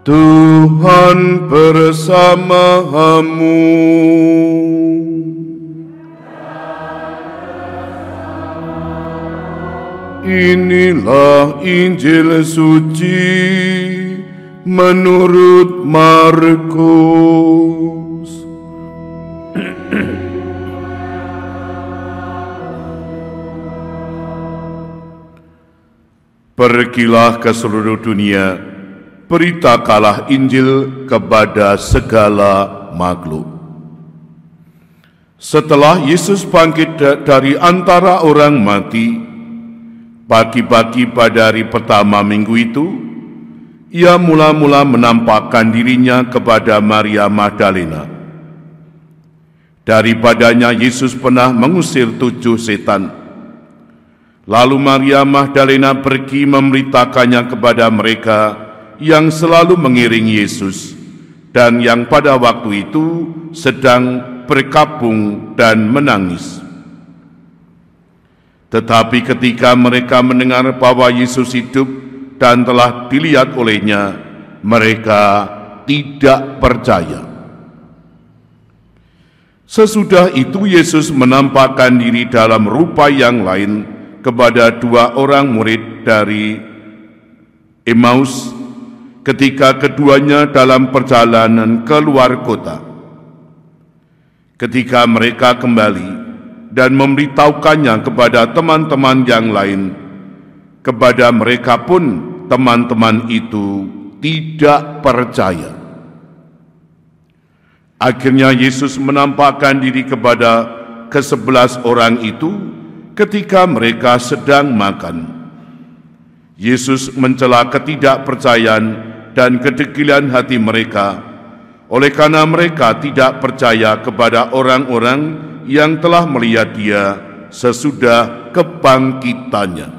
Tuhan bersamamu. Inilah Injil suci menurut Markus. Pergilah ke seluruh dunia, beritakanlah Injil kepada segala makhluk. Setelah Yesus bangkit dari antara orang mati, pagi-pagi pada hari pertama minggu itu, ia mula-mula menampakkan dirinya kepada Maria Magdalena. Daripadanya Yesus pernah mengusir 7 setan. Lalu Maria Magdalena pergi memberitakannya kepada mereka yang selalu mengiringi Yesus dan yang pada waktu itu sedang berkabung dan menangis. Tetapi ketika mereka mendengar bahwa Yesus hidup dan telah dilihat olehnya, mereka tidak percaya. Sesudah itu Yesus menampakkan diri dalam rupa yang lain kepada 2 orang murid dari Emmaus ketika keduanya dalam perjalanan ke luar kota. Ketika mereka kembali dan memberitahukannya kepada teman-teman yang lain, kepada mereka pun teman-teman itu tidak percaya. Akhirnya Yesus menampakkan diri kepada ke-11 orang itu ketika mereka sedang makan. Yesus mencela ketidakpercayaan dan kedegilan hati mereka, oleh karena mereka tidak percaya kepada orang-orang yang telah melihat Dia sesudah kebangkitannya.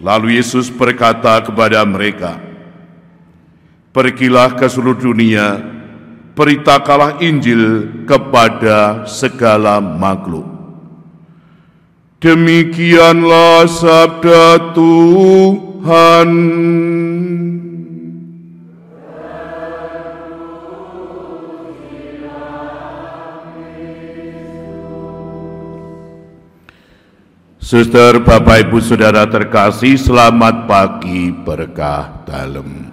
Lalu Yesus berkata kepada mereka, "Pergilah ke seluruh dunia, beritakanlah Injil kepada segala makhluk." Demikianlah sabda Tuhan. Saudara, Bapak, Ibu, Saudara terkasih, selamat pagi berkah dalam.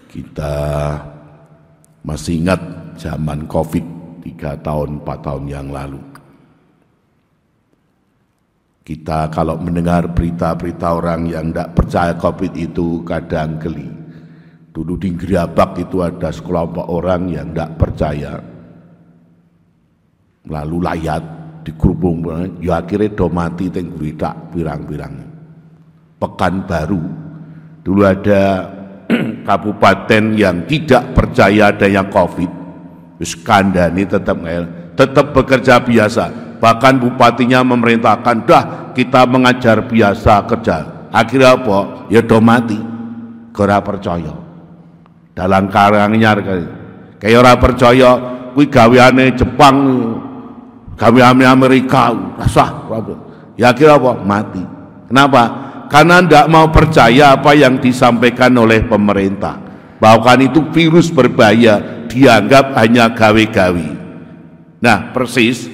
Kita masih ingat zaman COVID 3 tahun, 4 tahun yang lalu. Kita kalau mendengar berita-berita orang yang tidak percaya COVID itu kadang geli. Dulu di Gerabak itu ada sekelompok orang yang tidak percaya. Lalu layat dikerubung, ya akhirnya do mati tengguri tak pirang-pirang. Pekanbaru, dulu ada kabupaten yang tidak percaya adanya COVID. Kandhani tetap bekerja biasa. Bahkan bupatinya memerintahkan, dah kita mengajar biasa kerja. Akhirnya apa? Ya do mati. Ora percaya. Dalam karangnya kayak ora percaya kuwi gaweane Jepang, gaweane Amerika, sah. Ya akhirnya apa? Mati. Kenapa? Karena tidak mau percaya apa yang disampaikan oleh pemerintah. Bahkan itu virus berbahaya, dianggap hanya gawe-gawe. Nah, persis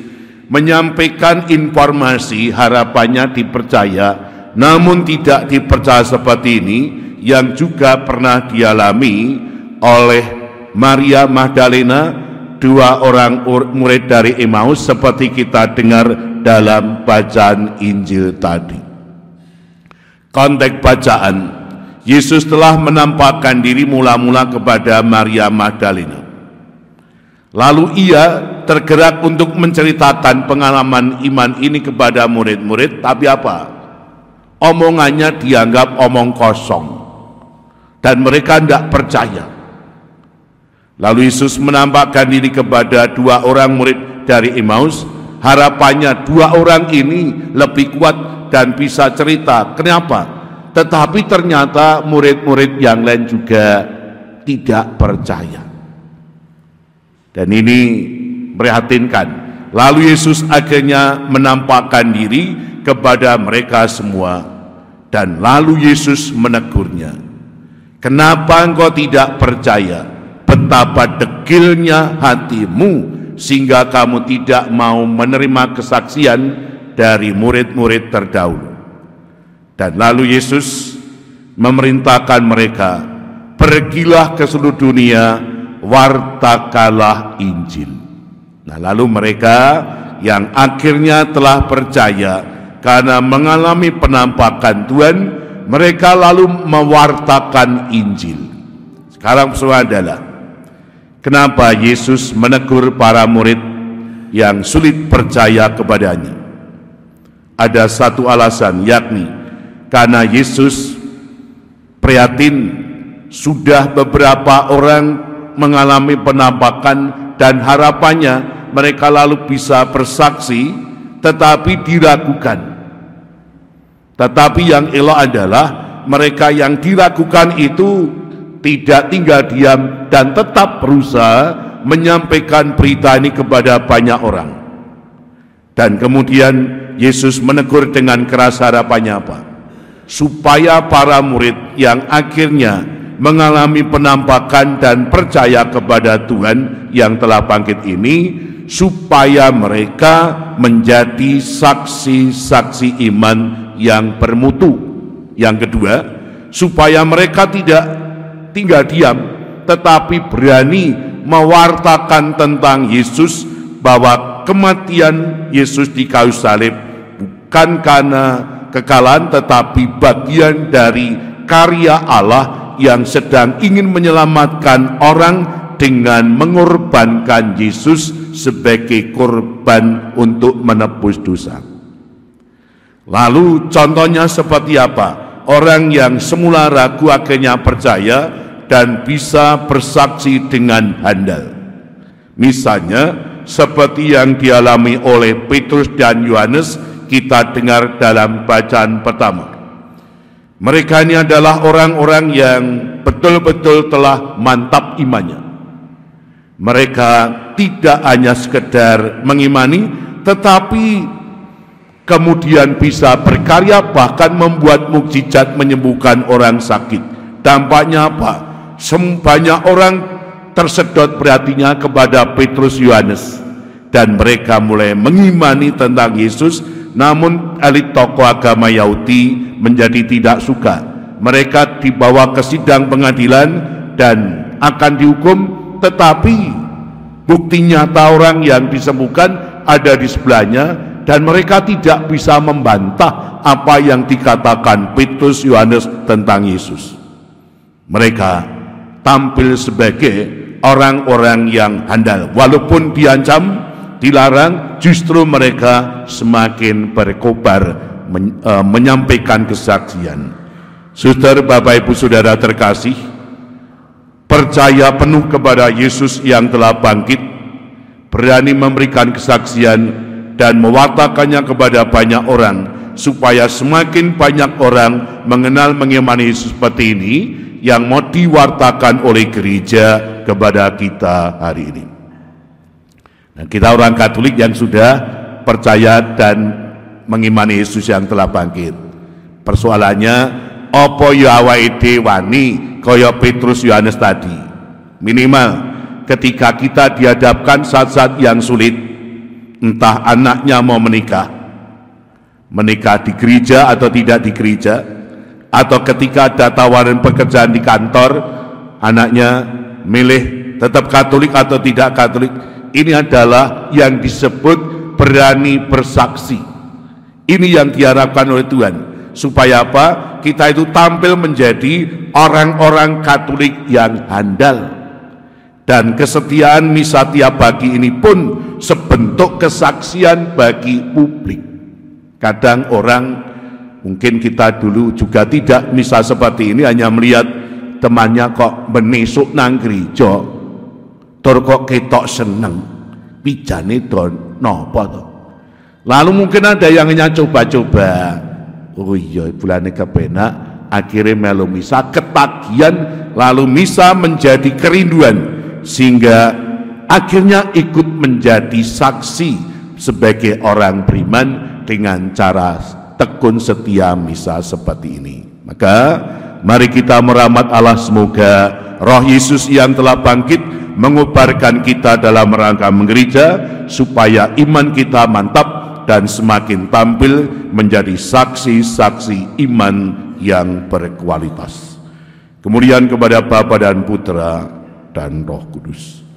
menyampaikan informasi harapannya dipercaya, namun tidak dipercaya seperti ini yang juga pernah dialami oleh Maria Magdalena, 2 orang murid dari Emmaus, seperti kita dengar dalam bacaan Injil tadi. Konteks bacaan, Yesus telah menampakkan diri mula-mula kepada Maria Magdalena. Lalu ia tergerak untuk menceritakan pengalaman iman ini kepada murid-murid, tapi apa? Omongannya dianggap omong kosong dan mereka tidak percaya. Lalu Yesus menampakkan diri kepada 2 orang murid dari Emmaus. Harapannya 2 orang ini lebih kuat dan bisa cerita. Kenapa? Tetapi ternyata murid-murid yang lain juga tidak percaya. Dan ini prihatinkan. Lalu Yesus akhirnya menampakkan diri kepada mereka semua. Dan lalu Yesus menegurnya, "Kenapa engkau tidak percaya? Betapa degilnya hatimu sehingga kamu tidak mau menerima kesaksian dari murid-murid terdahulu." Dan lalu Yesus memerintahkan mereka, "Pergilah ke seluruh dunia, wartakanlah Injil." Nah, lalu mereka yang akhirnya telah percaya karena mengalami penampakan Tuhan, mereka lalu mewartakan Injil. Sekarang persoalan adalah, kenapa Yesus menegur para murid yang sulit percaya kepadanya? Ada satu alasan, yakni karena Yesus prihatin sudah beberapa orang mengalami penampakan dan harapannya mereka lalu bisa bersaksi, tetapi diragukan. Tetapi yang elok adalah mereka yang diragukan itu tidak tinggal diam dan tetap berusaha menyampaikan berita ini kepada banyak orang. Dan kemudian Yesus menegur dengan keras, harapannya apa? Supaya para murid yang akhirnya mengalami penampakan dan percaya kepada Tuhan yang telah bangkit ini, supaya mereka menjadi saksi-saksi iman yang bermutu. Yang kedua, supaya mereka tidak tinggal diam, tetapi berani mewartakan tentang Yesus, bahwa kematian Yesus di kayu salib bukan karena kekalahan, tetapi bagian dari karya Allah yang sedang ingin menyelamatkan orang dengan mengorbankan Yesus sebagai korban untuk menebus dosa. Lalu contohnya seperti apa? Orang yang semula ragu akhirnya percaya dan bisa bersaksi dengan handal. Misalnya seperti yang dialami oleh Petrus dan Yohanes, kita dengar dalam bacaan pertama. Mereka ini adalah orang-orang yang betul-betul telah mantap imannya. Mereka tidak hanya sekedar mengimani, tetapi kemudian bisa berkarya, bahkan membuat mukjizat menyembuhkan orang sakit. Dampaknya apa? Banyak orang tersedot perhatinya kepada Petrus, Yohanes, dan mereka mulai mengimani tentang Yesus. Namun elit tokoh agama Yahudi menjadi tidak suka. Mereka dibawa ke sidang pengadilan dan akan dihukum, tetapi bukti nyata orang yang disembuhkan ada di sebelahnya, dan mereka tidak bisa membantah apa yang dikatakan Petrus, Yohanes tentang Yesus. Mereka tampil sebagai orang-orang yang handal. Walaupun diancam, dilarang, justru mereka semakin berkobar menyampaikan kesaksian. Saudara, Bapak, Ibu, Saudara terkasih, percaya penuh kepada Yesus yang telah bangkit, berani memberikan kesaksian dan mewartakannya kepada banyak orang, supaya semakin banyak orang mengenal, mengimani Yesus seperti ini, yang mau diwartakan oleh gereja kepada kita hari ini. Nah, kita orang Katolik yang sudah percaya dan mengimani Yesus yang telah bangkit. Persoalannya, apa ya awake dhewe wani kaya Petrus, Yohanes tadi? Minimal ketika kita dihadapkan saat-saat yang sulit, entah anaknya mau menikah di gereja atau tidak di gereja, atau ketika ada tawaran pekerjaan di kantor, anaknya milih tetap Katolik atau tidak Katolik. Ini adalah yang disebut berani bersaksi. Ini yang diharapkan oleh Tuhan, supaya apa? Kita itu tampil menjadi orang-orang Katolik yang handal. Dan kesetiaan misa tiap pagi ini pun sebentuk kesaksian bagi publik. Kadang orang, mungkin kita dulu juga tidak misa seperti ini, hanya melihat temannya kok menesuk nang gereja, tur kok ketok seneng, pijane don napa to. Lalu mungkin ada yang hanya coba-coba, oh iya bulane kepenak, akhirnya melu misa ketagihan, lalu misa menjadi kerinduan, sehingga akhirnya ikut menjadi saksi sebagai orang beriman dengan cara tekun setia misa seperti ini. Maka mari kita meramat Allah, semoga Roh Yesus yang telah bangkit mengubarkan kita dalam rangka menggereja, supaya iman kita mantap dan semakin tampil menjadi saksi-saksi iman yang berkualitas. Kemudian kepada Bapa dan Putra dan Roh Kudus.